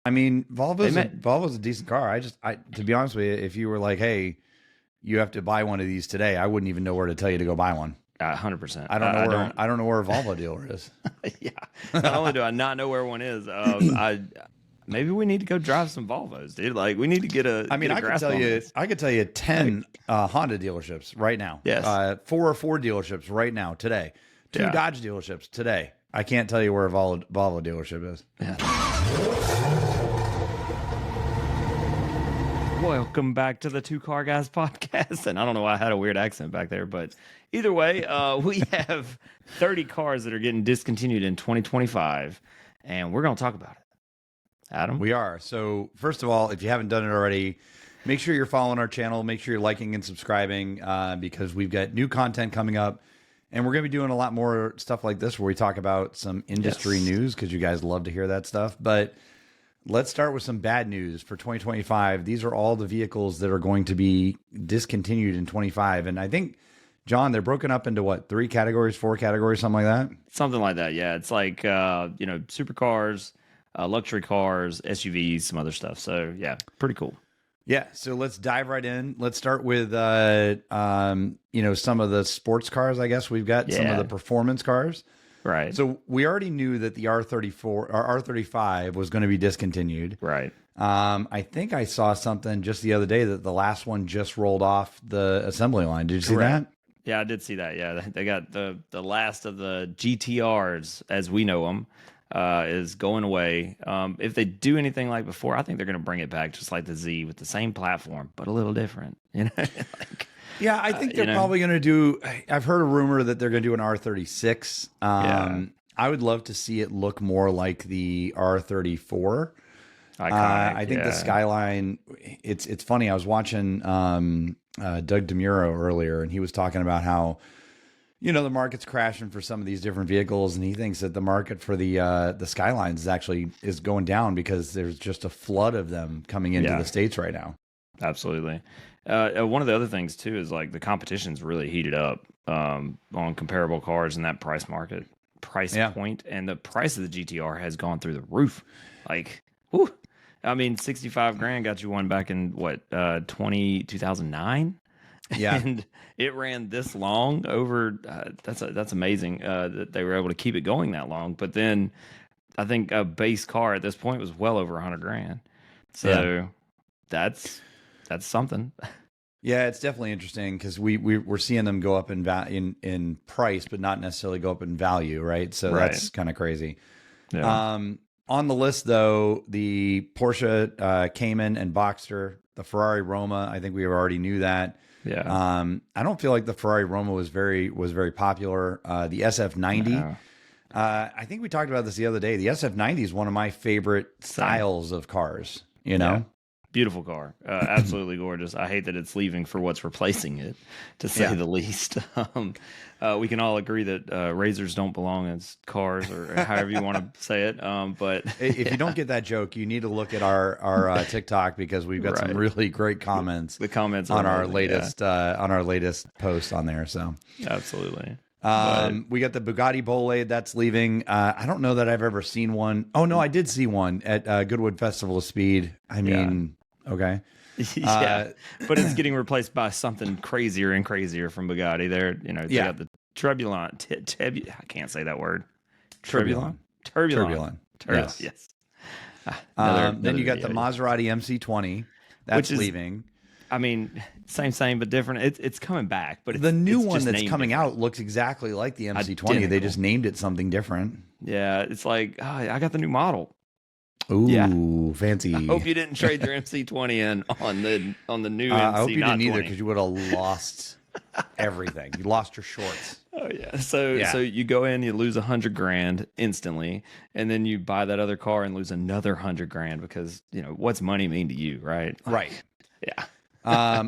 I mean, Volvo's a decent car. To be honest with you, if you were like, hey, you have to buy one of these today, I wouldn't even know where to tell you to go buy one. 100%. I don't know where a Volvo dealer is. Yeah. Not only do I not know where one is, maybe we need to go drive some Volvos, dude. Like, we need to get a. I mean, I could tell you 10 Honda dealerships right now. Yes. 4 or 4 dealerships right now today. 2 Dodge dealerships today. I can't tell you where a Volvo dealership is. Yeah. Welcome back to the Two Car Guys podcast. And I don't know why I had a weird accent back there, but either way, we have 30 cars that are getting discontinued in 2025, and we're going to talk about it. Adam? We are. So, first of all, if you haven't done it already, make sure you're following our channel. Make sure you're liking and subscribing because we've got new content coming up. And we're going to be doing a lot more stuff like this where we talk about some industry news because you guys love to hear that stuff. But let's start with some bad news for 2025. These are all the vehicles that are going to be discontinued in 25. And I think, John, they're broken up into what, 3 categories, 4 categories, something like that? Something like that, yeah. It's like, supercars, luxury cars, SUVs, some other stuff. So, yeah, pretty cool. Yeah, so let's dive right in. Let's start with, some of the sports cars, I guess. We've got some of the performance cars. Right. So we already knew that the R34 or R35 was going to be discontinued. Right. I think I saw something just the other day that the last one just rolled off the assembly line. Did you see that? Yeah, I did see that. Yeah, they got the last of the GTRs, as we know them, is going away. If they do anything like before, I think they're going to bring it back just like the Z with the same platform, but a little different. Yeah, I think they're probably going to do. I've heard a rumor that they're going to do an R36. I would love to see it look more like the R34. I think the Skyline. It's funny. I was watching Doug DeMuro earlier, and he was talking about how the market's crashing for some of these different vehicles, and he thinks that the market for the Skylines is going down because there's just a flood of them coming into the States right now. Absolutely. One of the other things too is like the competition's really heated up on comparable cars in that price point, and the price of the GTR has gone through the roof. Like, whew. I mean, 65 grand got you one back in what 2009. Yeah, and it ran this long over. That's amazing that they were able to keep it going that long. But then I think a base car at this point was well over 100 grand. So that's something. Yeah, it's definitely interesting because we're seeing them go up in price, but not necessarily go up in value, right? So that's kind of crazy. Yeah. On the list, though, the Porsche Cayman and Boxster, the Ferrari Roma. I think we already knew that. Yeah. I don't feel like the Ferrari Roma was very popular. The SF90. I think we talked about this the other day. The SF90 is one of my favorite styles of cars. Yeah. Beautiful car. Absolutely gorgeous. I hate that it's leaving for what's replacing it, to say the least. We can all agree that razors don't belong as cars, or however you want to say it. But if you don't get that joke, you need to look at our TikTok because we've got some really great comments. The comments on our latest post on there. So absolutely. We got the Bugatti Bolide that's leaving. I don't know that I've ever seen one. Oh no, I did see one at Goodwood Festival of Speed. I mean, okay. But it's getting replaced by something crazier and crazier from Bugatti. They got the Turbulent. I can't say that word. Turbulent. Yes. Then you got the Maserati MC20 that's leaving. I mean, same but different. It's coming back, but the new one that's coming out looks exactly like the MC20. Identical. They just named it something different. Yeah, it's like, I got the new model. Ooh, fancy. I hope you didn't trade your MC20 in on the new MC. I hope you didn't either, because you would have lost everything. You lost your shorts. Oh yeah. So you go in, you lose 100 grand instantly, and then you buy that other car and lose another 100 grand because what's money mean to you, right? Right. Yeah.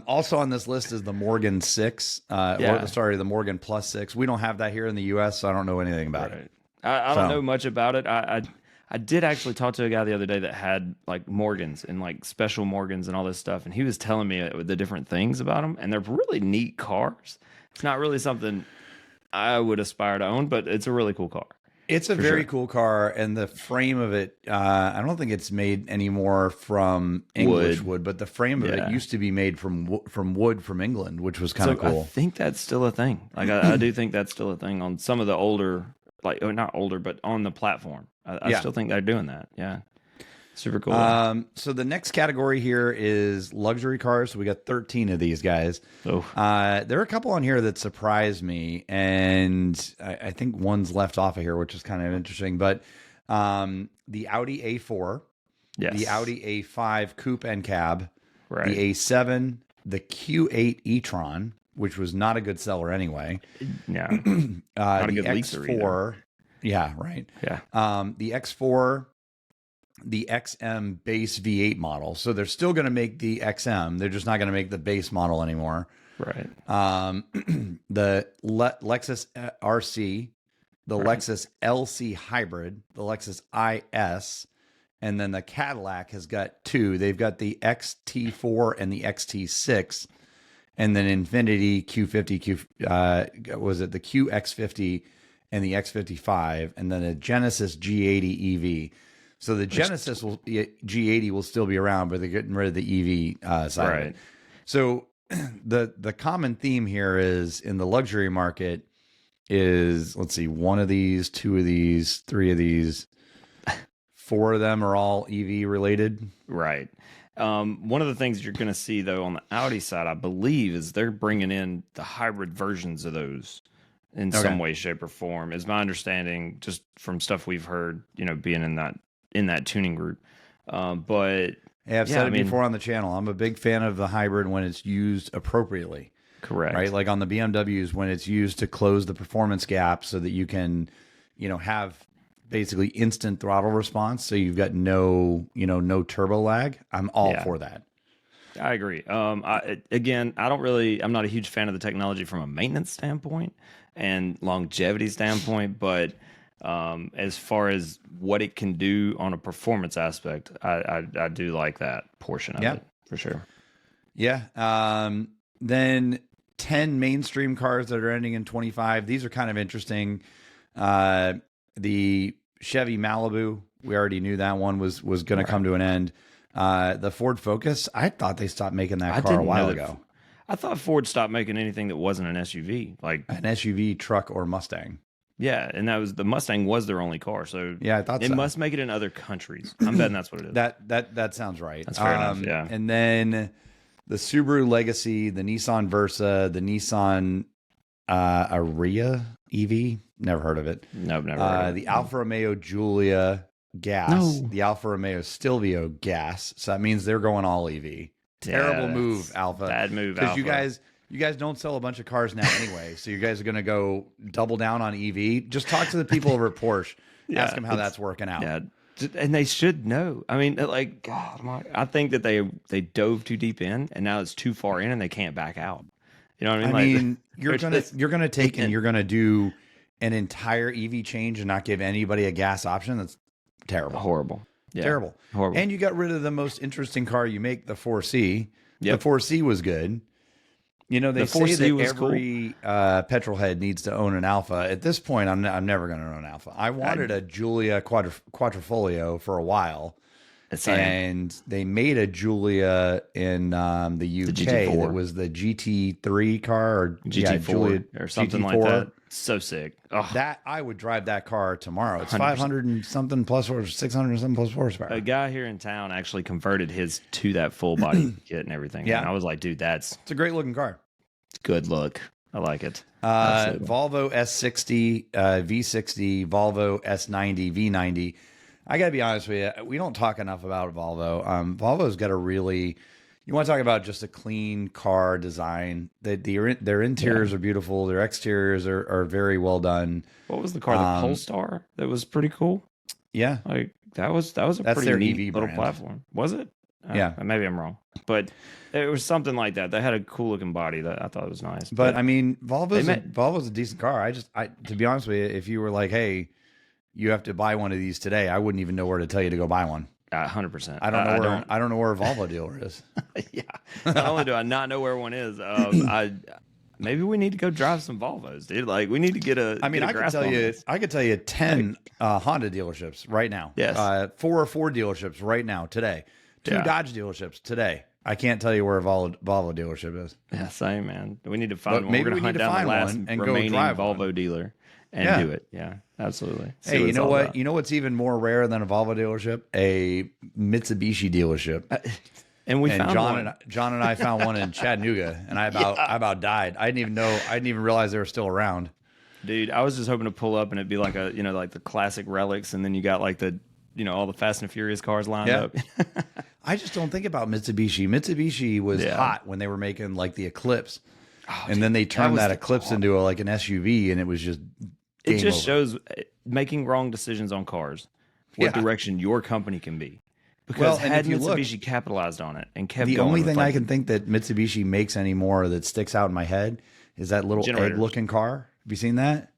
Also on this list is the Morgan 6, the Morgan Plus 6. We don't have that here in the U.S., so I don't know anything about it. I don't know much about it. I did actually talk to a guy the other day that had like Morgans and like special Morgans and all this stuff, and he was telling me the different things about them, and they're really neat cars. It's not really something I would aspire to own, but it's a really cool car. It's a very cool car, and the frame of it, I don't think it's made anymore from English wood, but the frame of it used to be made from wood from England, which was kind of cool. I think that's still a thing. Like I do think that's still a thing on some of the older, like not older, but on the platform. I still think they're doing that. Yeah. Super cool. So the next category here is luxury cars. So we got 13 of these guys. There are a couple on here that surprised me, and I think one's left off of here, which is kind of interesting. But the Audi A4, the Audi A5 Coupe and Cab, the A7, the Q8 e-tron, which was not a good seller anyway. Yeah. Not a good X4. Yeah, right. Yeah. The X4, the XM base V8 model. So they're still going to make the XM. They're just not going to make the base model anymore. Right. The Lexus RC, the Lexus LC Hybrid, the Lexus IS, and then the Cadillac has got two. They've got the XT4 and the XT6, and then Infiniti Q50, was it the QX50 and the X55, and then a Genesis G80 EV. So the Genesis G80 will still be around, but they're getting rid of the EV side of it. So the common theme here is in the luxury market is, let's see, one of these, two of these, three of these, four of them are all EV related. Right. One of the things you're going to see though on the Audi side, I believe, is they're bringing in the hybrid versions of those in some way, shape, or form. Is my understanding, just from stuff we've heard, being in that tuning group. But I've said it before on the channel. I'm a big fan of the hybrid when it's used appropriately. Correct. Right? Like on the BMWs, when it's used to close the performance gap so that you can, have basically instant throttle response. So you've got no turbo lag. I'm all for that. I agree. I'm not a huge fan of the technology from a maintenance standpoint and longevity standpoint, but as far as what it can do on a performance aspect, I do like that portion of it for sure. Yeah. Then 10 mainstream cars that are ending in 25. These are kind of interesting. The Chevy Malibu, we already knew that one was going to come to an end. The Ford Focus, I thought they stopped making that car a while ago. I thought Ford stopped making anything that wasn't an SUV, like an SUV, truck, or Mustang. Yeah, and the Mustang was their only car, so yeah, I thought it must make it in other countries. I'm betting that's what it is. That sounds right. That's fair enough. Yeah, and then the Subaru Legacy, the Nissan Versa, the Nissan Ariya EV. Never heard of it. Nope, never heard of it. The Alfa Romeo Giulia gas. The Alfa Romeo Stelvio gas. So that means they're going all EV. Terrible move, Alfa. Bad move, Alfa. Because you guys don't sell a bunch of cars now anyway, so you guys are going to go double down on EV. Just talk to the people over at Porsche. Ask them how that's working out. Yeah, and they should know. I mean, like, God, I think that they dove too deep in, and now it's too far in, and they can't back out. You know what I mean? You're gonna take and you're gonna do an entire EV change and not give anybody a gas option. That's terrible. Horrible. Yeah. Terrible. Horrible. And you got rid of the most interesting car you make, the 4C. Yep. The 4C was good. They say that every petrol head needs to own an Alfa. At this point, I'm never going to own an Alfa. I wanted a Giulia Quadrifoglio for a while. And they made a Giulia in the UK that was the GT3 car or GT4 or something like that. So sick. Oh. That I would drive that car tomorrow. It's 500 and something plus or 600 and something plus horsepower. A guy here in town actually converted his to that full body kit and everything. Yeah, and I was like, dude, it's a great looking car. Good look. I like it. Volvo S60, V60, Volvo S90, V90. I got to be honest with you. We don't talk enough about Volvo. Volvo's got a really, you want to talk about just a clean car design. Their interiors are beautiful. Their exteriors are very well done. What was the car? The Polestar? That was pretty cool. Yeah. Like that was a pretty neat little platform. Was it? Yeah. Maybe I'm wrong. But it was something like that. They had a cool looking body that I thought was nice. But I mean, Volvo's a decent car. To be honest with you, if you were like, hey, you have to buy one of these today, I wouldn't even know where to tell you to go buy one. 100%. I don't know where a Volvo dealer is. Yeah. Not only do I not know where one is, I maybe we need to go drive some Volvos, dude. Like we need to get a. I mean, I could tell you 10 Honda dealerships right now. Yes. 4 or 4 dealerships right now today. 2 Dodge dealerships today. I can't tell you where a Volvo dealership is. Yeah, same, man. We need to find one. Maybe We're going to hunt down the last and remaining go drive Volvo dealer and do it. Yeah, absolutely. Hey, you know what? About. You know what's even more rare than a Volvo dealership? A Mitsubishi dealership. And found one. John and I found one in Chattanooga, and I about died. I didn't even realize they were still around. Dude, I was just hoping to pull up and it'd be like like the classic relics, and then you got like the all the Fast and Furious cars lined up. I just don't think about Mitsubishi. Mitsubishi was hot when they were making like the Eclipse, and then they turned that Eclipse into like an SUV, and it was just it just shows making wrong decisions on cars, what direction your company can be. Because had Mitsubishi capitalized on it and kept the going, only thing I can think that Mitsubishi makes anymore that sticks out in my head is that little egg-looking car. Have you seen that?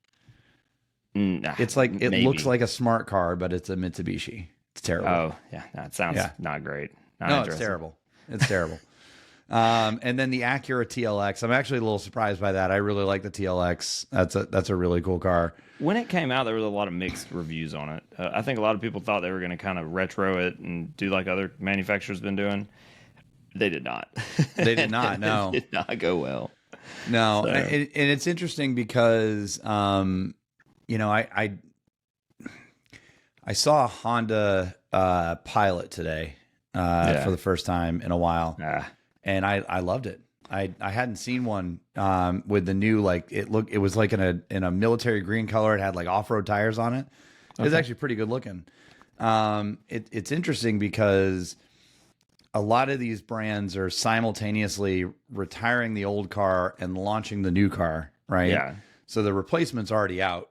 Nah, it's like it looks like a smart car, but it's a Mitsubishi. It's terrible. Oh yeah, that sounds not great. No, it's terrible. It's terrible. And then the Acura TLX. I'm actually a little surprised by that. I really like the TLX. That's a really cool car. When it came out, there was a lot of mixed reviews on it. I think a lot of people thought they were going to kind of retro it and do like other manufacturers been doing. They did not. They did not. No, it did not go well. No, so. And it's interesting because I saw a Honda Pilot today for the first time in a while, and I loved it. I hadn't seen one with the new it was like in a military green color. It had like off-road tires on it. It was actually pretty good looking. It's interesting because a lot of these brands are simultaneously retiring the old car and launching the new car, right? Yeah. So the replacement's already out.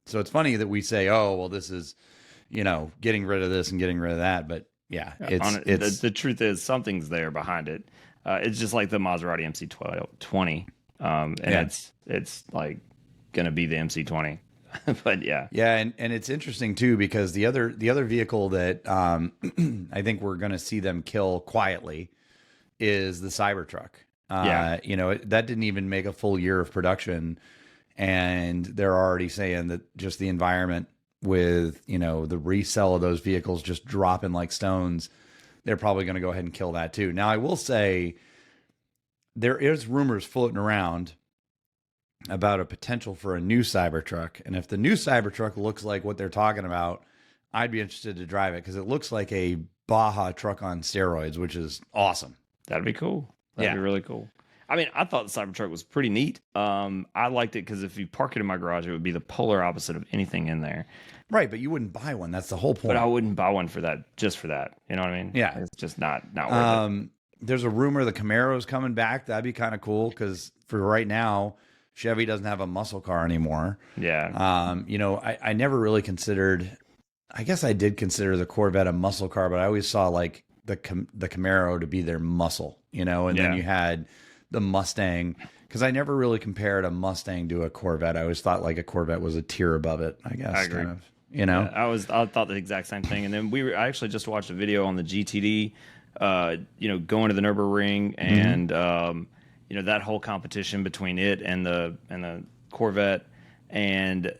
So it's funny that we say, oh, well, this is, getting rid of this and getting rid of that. But yeah, the truth is something's there behind it. It's just like the Maserati MC20, and it's like going to be the MC20. But yeah. And it's interesting too, because the other vehicle that I think we're going to see them kill quietly is the Cybertruck. That didn't even make a full year of production, and they're already saying that just the environment with, the resale of those vehicles just dropping like stones, they're probably going to go ahead and kill that too. Now, I will say there is rumors floating around about a potential for a new Cybertruck. And if the new Cybertruck looks like what they're talking about, I'd be interested to drive it because it looks like a Baja truck on steroids, which is awesome. That'd be cool. That'd be really cool. I mean, I thought the Cybertruck was pretty neat. I liked it because if you park it in my garage, it would be the polar opposite of anything in there. Right, but you wouldn't buy one. That's the whole point. But I wouldn't buy one for that, just for that. You know what I mean? Yeah. It's just not worth it. There's a rumor the Camaro's coming back. That'd be kind of cool because for right now, Chevy doesn't have a muscle car anymore. Yeah. I never really considered, I guess I did consider the Corvette a muscle car, but I always saw like the Camaro to be their muscle, and then you had the Mustang, because I never really compared a Mustang to a Corvette. I always thought like a Corvette was a tier above it, I guess. I agree. Kind of, I thought the exact same thing. And then I actually just watched a video on the GTD, going to the Nürburgring and, that whole competition between it and the Corvette. And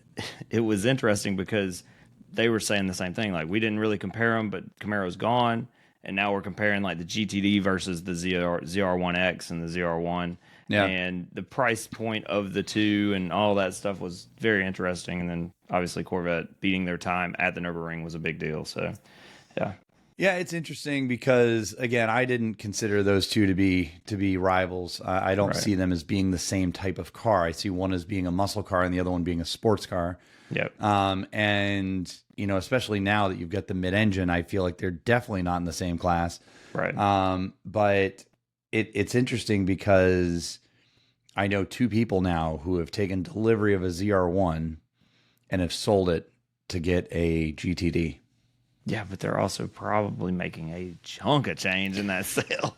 it was interesting because they were saying the same thing. Like, we didn't really compare them, but Camaro's gone. And now we're comparing like the GTD versus the ZR1X and the ZR1. Yeah. And the price point of the two and all that stuff was very interesting. And then obviously Corvette beating their time at the Nürburgring was a big deal. So, yeah. Yeah, it's interesting because, again, I didn't consider those two to be rivals. I don't see them as being the same type of car. I see one as being a muscle car and the other one being a sports car. Yep. And, especially now that you've got the mid-engine, I feel like they're definitely not in the same class. Right. But it's interesting because I know 2 people now who have taken delivery of a ZR1 and have sold it to get a GTD. Yeah, but they're also probably making a chunk of change in that sale.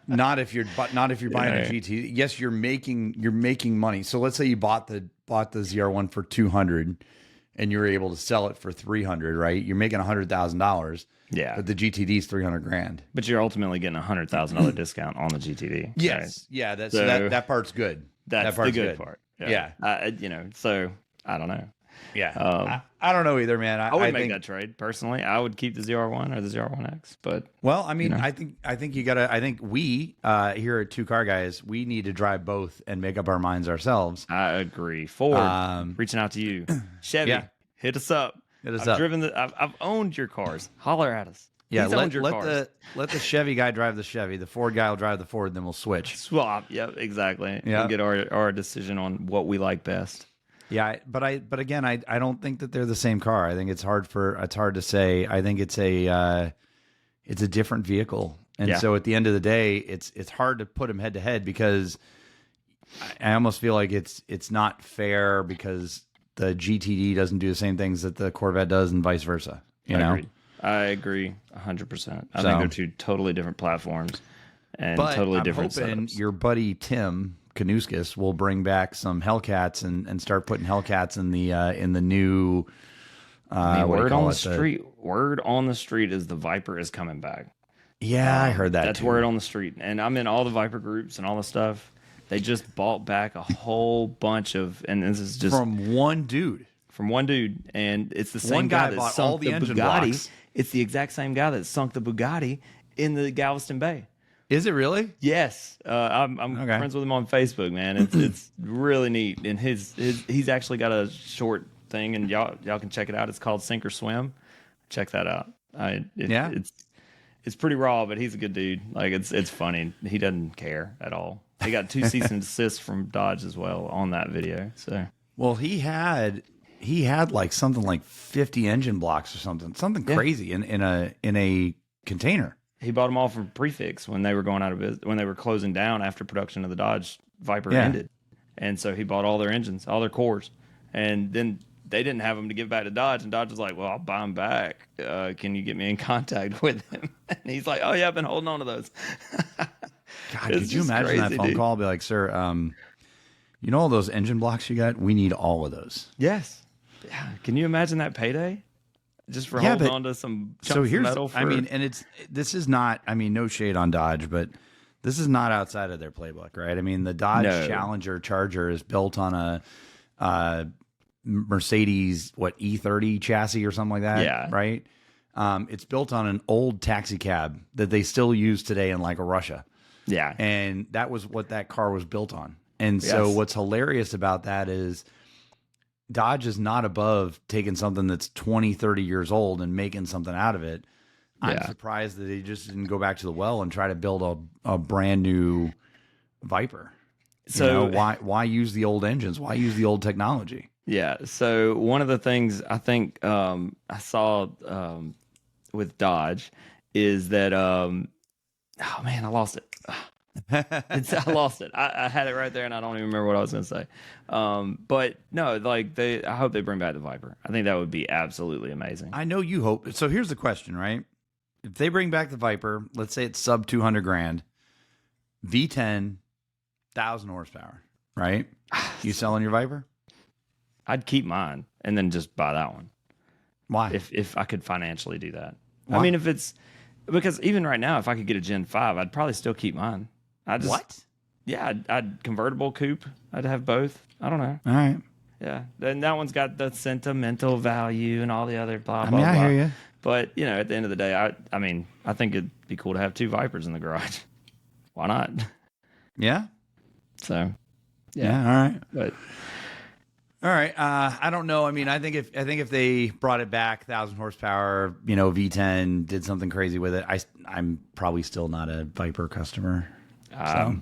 Not if you're buying a GT. Yes, you're making money. So let's say you bought the ZR1 for $200, and you're able to sell it for $300. Right? You're making $100,000. Yeah, but the GTD is $300,000. But you're ultimately getting $100,000 discount on the GTD. Yes, right? Yeah. That part's good. That's the good part. Yeah. You know, so I don't know. Yeah. I don't know either, man. I would make that trade personally. I would keep the ZR1 or the ZR1X, but well, I mean, you know. I think you gotta. I think we here at Two Car Guys, we need to drive both and make up our minds ourselves. I agree. Ford, reaching out to you. Chevy, hit us up. I've owned your cars. Holler at us. Yeah, let the Chevy guy drive the Chevy. The Ford guy will drive the Ford, then we'll switch. Swap. Yep, exactly. Yeah, and get our decision on what we like best. Yeah, but again, I don't think that they're the same car. I think it's hard to say. I think it's a different vehicle, and so at the end of the day, it's hard to put them head to head because I almost feel like it's not fair because the GTD doesn't do the same things that the Corvette does, and vice versa. I agree 100%. I think they're two totally different platforms and totally different setups. Your buddy Tim Kanuskis will bring back some Hellcats and start putting Hellcats in the new word on the street is the Viper is coming back. Yeah, I heard that. That's too. Word on the street, and I'm in all the Viper groups and all the stuff. They just bought back a whole bunch of, and this is just from one dude, and it's the same guy that sunk all the engine Bugatti. blocks. It's the exact same guy that sunk the Bugatti in the Galveston Bay. Is it really? Yes, I'm friends with him on Facebook, man. It's really neat, and he's actually got a short thing, and y'all can check it out. It's called Sink or Swim. Check that out. It's pretty raw, but he's a good dude. Like it's funny. He doesn't care at all. He got 2 cease and desists from Dodge as well on that video. So well, he had like something like 50 engine blocks or something crazy in a container. He bought them all from Prefix when they were going out of business, when they were closing down after production of the Dodge Viper ended. And so he bought all their engines, all their cores. And then they didn't have them to give back to Dodge. And Dodge was like, well, I'll buy them back. Can you get me in contact with him? And he's like, oh, yeah, I've been holding on to those. God, could you imagine that phone call? I'll be like, sir, you know all those engine blocks you got? We need all of those. Yes. Yeah. Can you imagine that payday? Just for holding on to some chunks of metal. This is not, no shade on Dodge, but this is not outside of their playbook, right? I mean, the Dodge Challenger Charger is built on a Mercedes, E30 chassis or something like that. Yeah. Right. It's built on an old taxi cab that they still use today in like Russia. Yeah. And that was what that car was built on. And so what's hilarious about that is Dodge is not above taking something that's 20, 30 years old and making something out of it. I'm surprised that they just didn't go back to the well and try to build a brand new Viper. So why use the old engines? Why use the old technology? Yeah. So one of the things I think I saw with Dodge is that oh man, I lost it. I lost it. I had it right there, and I don't even remember what I was going to say. But no, like I hope they bring back the Viper. I think that would be absolutely amazing. I know you hope. So here's the question, right? If they bring back the Viper, let's say it's sub 200 grand, V10, 1,000 horsepower, right? You selling your Viper? I'd keep mine and then just buy that one. Why? If I could financially do that. Why? I mean, if it's because even right now, if I could get a Gen 5, I'd probably still keep mine. What? Yeah, I'd convertible coupe. I'd have both. I don't know. All right. Yeah, then that one's got the sentimental value and all the other blah blah. I hear you. But at the end of the day, I think it'd be cool to have 2 Vipers in the garage. Why not? Yeah. So. Yeah. All right. But. All right. I don't know. I mean, I think if they brought it back, 1,000 horsepower, V10, did something crazy with it, I'm probably still not a Viper customer. I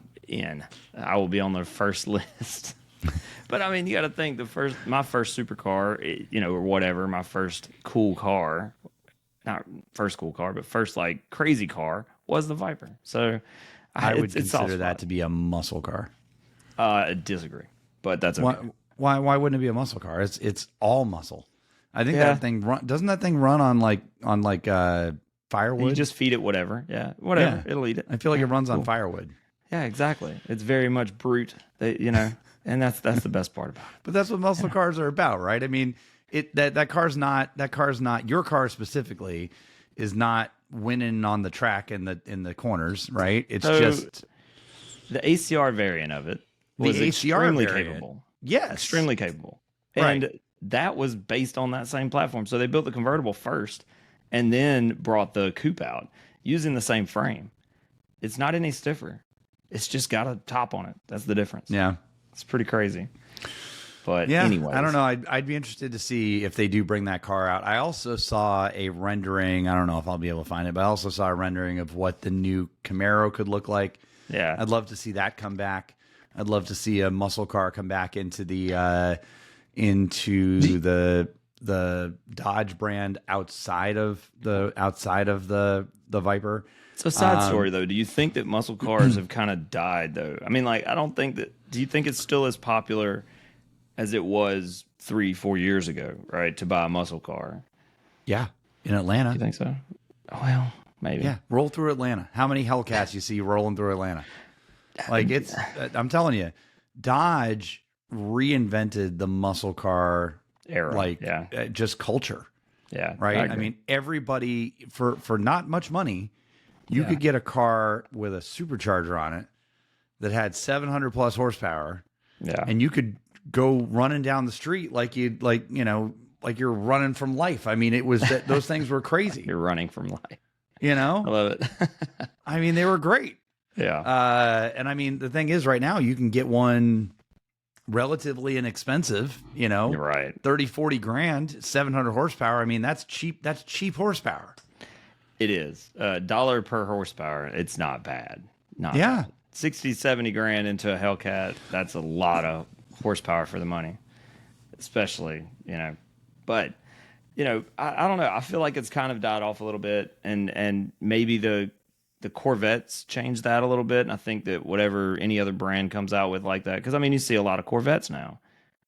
will be on the first list. But I mean, you got to think my first supercar, or whatever, my first cool car, not first cool car, but first like crazy car was the Viper. So I would consider that to be a muscle car. I disagree, but that's okay. Why wouldn't it be a muscle car? It's all muscle. I think that thing doesn't that thing run on like firewood? You just feed it whatever. Yeah, whatever. It'll eat it. I feel like it runs on firewood. Yeah, exactly. It's very much brute. And that's the best part about it. But that's what muscle cars are about, right? I mean, that car's not your car specifically is not winning on the track in the corners, right? It's just the ACR variant of it was the ACR extremely variant. capable. Yes. Extremely capable. Right. And that was based on that same platform. So they built the convertible first and then brought the coupe out using the same frame. It's not any stiffer. It's just got a top on it. That's the difference. Yeah. It's pretty crazy. But yeah, anyways. I don't know. I'd be interested to see if they do bring that car out. I also saw a rendering. I don't know if I'll be able to find it, but I also saw a rendering of what the new Camaro could look like. Yeah. I'd love to see that come back. I'd love to see a muscle car come back into the Dodge brand outside of the Viper. It's a side story though. Do you think that muscle cars have kind of died though? I mean, like, I don't think that. Do you think it's still as popular as it was 3-4 years ago, right? To buy a muscle car. Yeah, in Atlanta. You think so? Well, maybe. Yeah, roll through Atlanta. How many Hellcats you see rolling through Atlanta? Like it's, I'm telling you, Dodge reinvented the muscle car era, like just culture. Yeah, right. I mean, everybody for not much money, you could get a car with a supercharger on it that had 700 plus horsepower. Yeah, and you could go running down the street like you're running from life. I mean, it was those things were crazy. You're running from life. You know, I love it. I mean, they were great. Yeah. And I mean, the thing is, right now you can get one relatively inexpensive, You're right. 30-40 grand, 700 horsepower. I mean, that's cheap. That's cheap horsepower. It is $1 per horsepower. It's not bad. Not bad. 60-70 grand into a Hellcat. That's a lot of horsepower for the money, especially, but I don't know. I feel like it's kind of died off a little bit, and maybe the Corvettes changed that a little bit. And I think that whatever any other brand comes out with like that, because I mean, you see a lot of Corvettes now.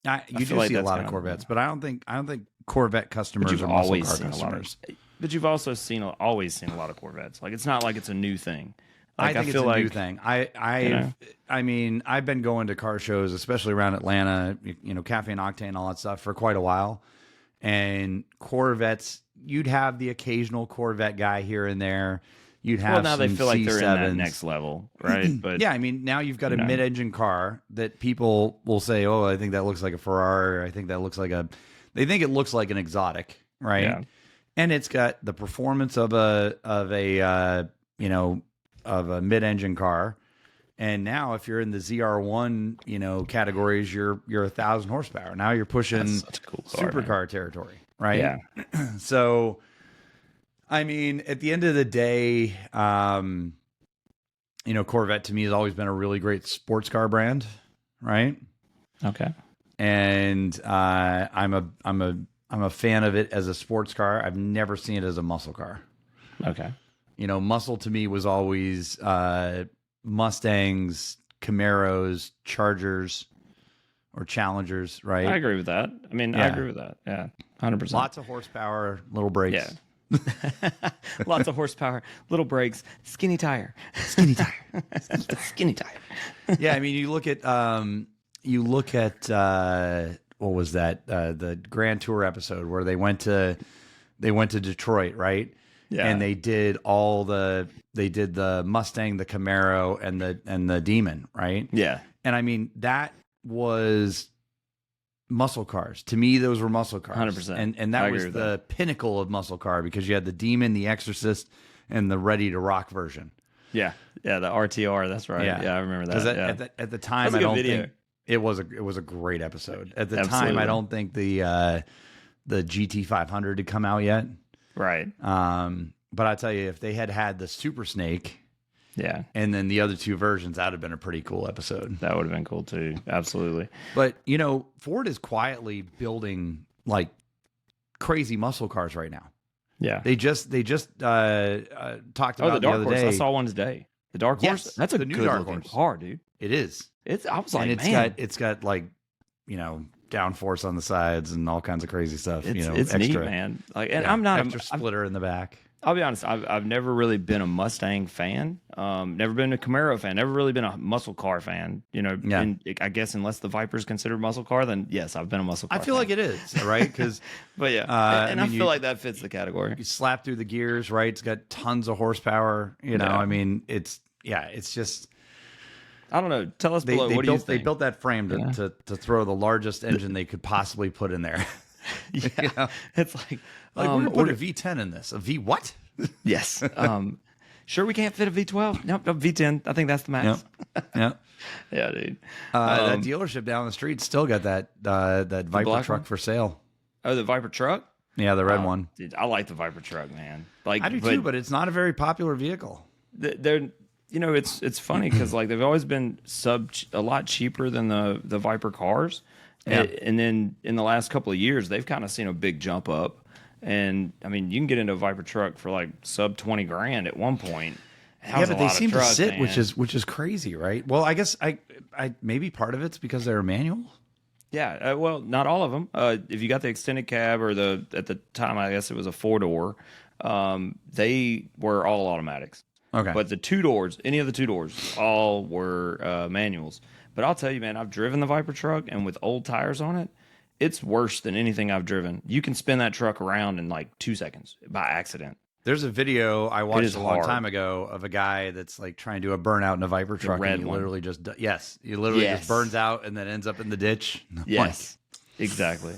You do see a lot of Corvettes, but I don't think Corvette customers are muscle car customers. But you've also always seen a lot of Corvettes. Like, it's not like it's a new thing. Like, I think it's a new thing. I mean, I've been going to car shows, especially around Atlanta, Cafe and Octane, all that stuff for quite a while. And Corvettes, you'd have the occasional Corvette guy here and there. You'd have now they feel like they're in that C7s. next level, right? But yeah, I mean, now you've got a mid-engine car that people will say, "Oh, I think that looks like a Ferrari." Or, I think that looks like they think it looks like an exotic, right? Yeah. And it's got the performance of a mid-engine car. And now, if you're in the ZR1, categories, you're 1,000 horsepower. Now you're pushing supercar territory, right? Yeah. So, I mean, at the end of the day, Corvette to me has always been a really great sports car brand, right? Okay. And I'm a fan of it as a sports car. I've never seen it as a muscle car. Okay. Muscle to me was always Mustangs, Camaros, Chargers, or Challengers, right? I agree with that. I mean, I agree with that. Yeah, 100%. Lots of horsepower, little brakes. Yeah. Lots of horsepower, little brakes, skinny tire. Skinny tire. Skinny tire. Yeah, I mean, you look at what was that? The Grand Tour episode where they went to Detroit, right? Yeah. And they did the Mustang, the Camaro, and the Demon, right? Yeah. And I mean, that was muscle cars. To me, those were muscle cars. 100%. And that was the pinnacle of muscle car, because you had the Demon, the Exorcist, and the Ready to Rock version. Yeah. Yeah, the RTR, that's right. Yeah, I remember that. At the time, I don't think it was a great episode. At the time, I don't think the GT500 had come out yet. Right. But I tell you, if they had the Super Snake, and then the other two versions, that would have been a pretty cool episode. That would have been cool too. Absolutely. But Ford is quietly building like crazy muscle cars right now. Yeah. They just talked about the Dark other Horse. day. I saw one today. The Dark Horse. Yes, that's a new Dark Horse car, dude. It is. I was like, it's got like downforce on the sides and all kinds of crazy stuff. It's extra, neat, man. Like, and I'm not extra splitter in the back. I'll be honest. I've never really been a Mustang fan. Never been a Camaro fan. Never really been a muscle car fan. And I guess unless the Viper's considered muscle car, then yes, I've been a muscle car. I feel like it is, right? Because, but yeah, I feel like that fits the category. You slap through the gears, right? It's got tons of horsepower. I mean, it's just. I don't know. Tell us below. What do you think? They built that frame to throw the largest engine they could possibly put in there. Yeah, you know? It's like we're gonna put a V10 in this. A V what? Yes. Sure, we can't fit a V12. Nope, V10. I think that's the max. Yep. Yeah, dude. That dealership down the street still got that Viper truck for sale. Oh, the Viper truck? Yeah, the red one. Dude, I like the Viper truck, man. Like I do too, but it's not a very popular vehicle. They're, you know, it's funny because like they've always been a lot cheaper than the Viper cars, and then in the last couple of years they've kind of seen a big jump up. And I mean, you can get into a Viper truck for like sub 20 grand at one point. Yeah, but they seem to sit, man. which is crazy, right? Well, I guess I maybe part of it's because they're manual. Yeah, well, not all of them. If you got the extended cab or at the time, I guess it was a 4-door, they were all automatics. Okay. But the 2 doors, any of the 2 doors, all were manuals. But I'll tell you, man, I've driven the Viper truck, and with old tires on it, it's worse than anything I've driven. You can spin that truck around in like 2 seconds by accident. There's a video I watched a long time ago of a guy that's like trying to do a burnout in a Viper truck. The red and he one. literally just burns out and then ends up in the ditch. Yes, exactly.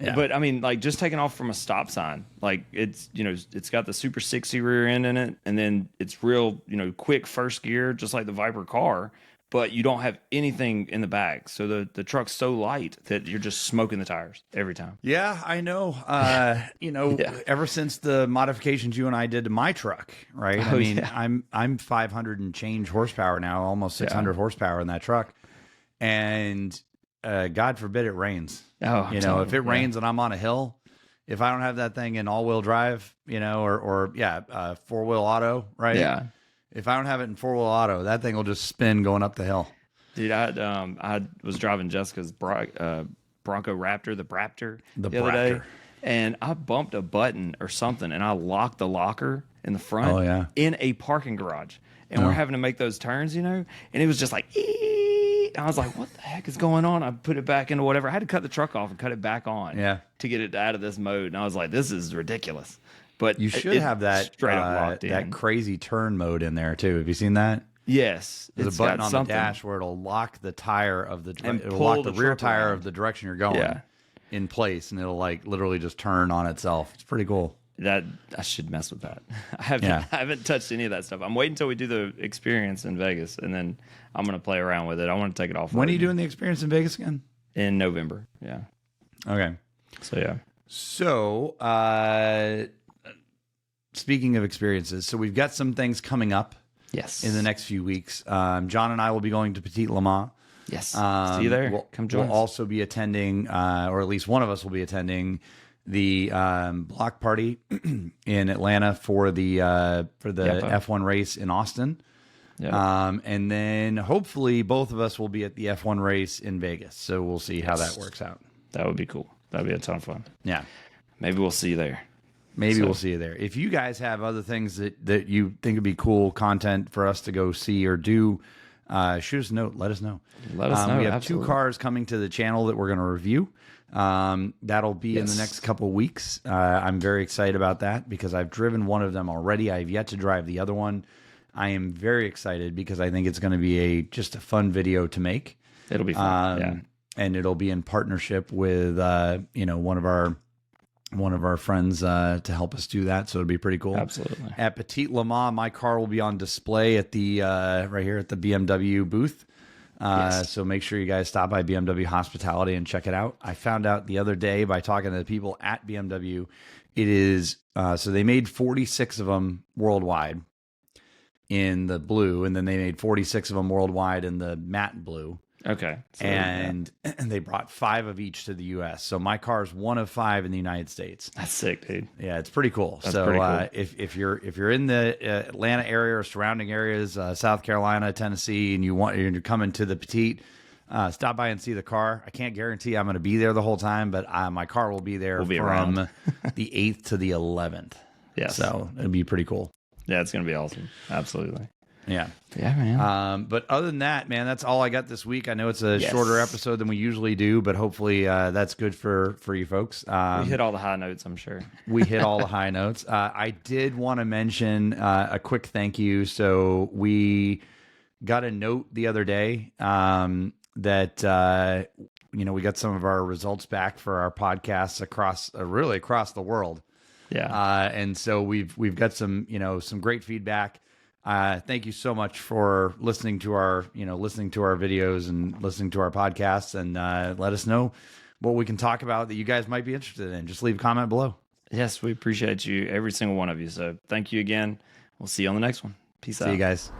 Yeah. But I mean, like just taking off from a stop sign, like it's, you know, it's got the Super 60 rear end in it, and then it's real, you know, quick first gear, just like the Viper car. But you don't have anything in the back. So the truck's so light that you're just smoking the tires every time. Yeah, I know. You know, ever since the modifications you and I did to my truck, right? I mean, I'm 500 and change horsepower now, almost 600 horsepower in that truck. And God forbid it rains. Oh, you know, if it rains and I'm on a hill, if I don't have that thing in all-wheel drive, you know, or 4-wheel auto, right? Yeah. If I don't have it in 4-wheel auto, that thing will just spin going up the hill. Dude, I was driving Jessica's Bronco Raptor, the Braptor, the other day, and I bumped a button or something, and I locked the locker in the front in a parking garage. And we're having to make those turns, you know, and it was just like, ee! I was like, what the heck is going on? I put it back into whatever. I had to cut the truck off and cut it back on to get it out of this mode. And I was like, this is ridiculous. But you should have that straight up locked in. That crazy turn mode in there too. Have you seen that? Yes, there's a button on the dash where it'll lock the tire of the it'll lock the rear tire of the direction you're going in place, and it'll like literally just turn on itself. It's pretty cool. That I should mess with that. I haven't touched any of that stuff. I'm waiting until we do the experience in Vegas, and then I'm gonna play around with it. I want to take it off. When are you doing the experience in Vegas again? In November. Yeah. Okay. So yeah. So speaking of experiences, so we've got some things coming up. Yes. In the next few weeks. John and I will be going to Petit Le Mans. Yes. See you there. Come join us. We'll also be attending, or at least one of us will be attending, the block party in Atlanta for the F1 race in Austin. Yep. And then hopefully both of us will be at the F1 race in Vegas. So we'll see how that works out. That would be cool. That'd be a ton of fun. Yeah. Maybe we'll see you there. Maybe we'll see you there. If you guys have other things that you think would be cool content for us to go see or do, shoot us a note. Let us know. Let us know. We have 2 cars coming to the channel that we're going to review. That'll be in the next couple of weeks. I'm very excited about that because I've driven one of them already. I've yet to drive the other one. I am very excited because I think it's going to be just a fun video to make. It'll be fun. And it'll be in partnership with one of our friends to help us do that, so it'll be pretty cool. Absolutely. At Petit Le Mans, my car will be on display at the right here at the BMW booth. So make sure you guys stop by BMW Hospitality and check it out. I found out the other day by talking to the people at BMW, it is so they made 46 of them worldwide in the blue, and then they made 46 of them worldwide in the matte blue. Okay. So, and they brought 5 of each to the U.S. So my car is 1 of 5 in the United States. That's sick, dude. Yeah, it's pretty cool. That's pretty cool. If you're in the Atlanta area or surrounding areas, South Carolina, Tennessee, and you're coming to the Petite, stop by and see the car. I can't guarantee I'm going to be there the whole time, but my car will be there from the 8th to the 11th. Yeah. So it'll be pretty cool. Yeah, it's going to be awesome. Absolutely. Yeah. Yeah, man. But other than that, man, that's all I got this week. I know it's a shorter episode than we usually do, but hopefully that's good for you folks. We hit all the high notes, I'm sure. We hit all the high notes. I did want to mention a quick thank you. So we got a note the other day that we got some of our results back for our podcasts across the world. Yeah. And so we've got some great feedback. Thank you so much for listening to our videos and listening to our podcasts, and let us know what we can talk about that you guys might be interested in. Just leave a comment below. Yes, we appreciate you, every single one of you. So thank you again. We'll see you on the next one. Peace out. See you guys.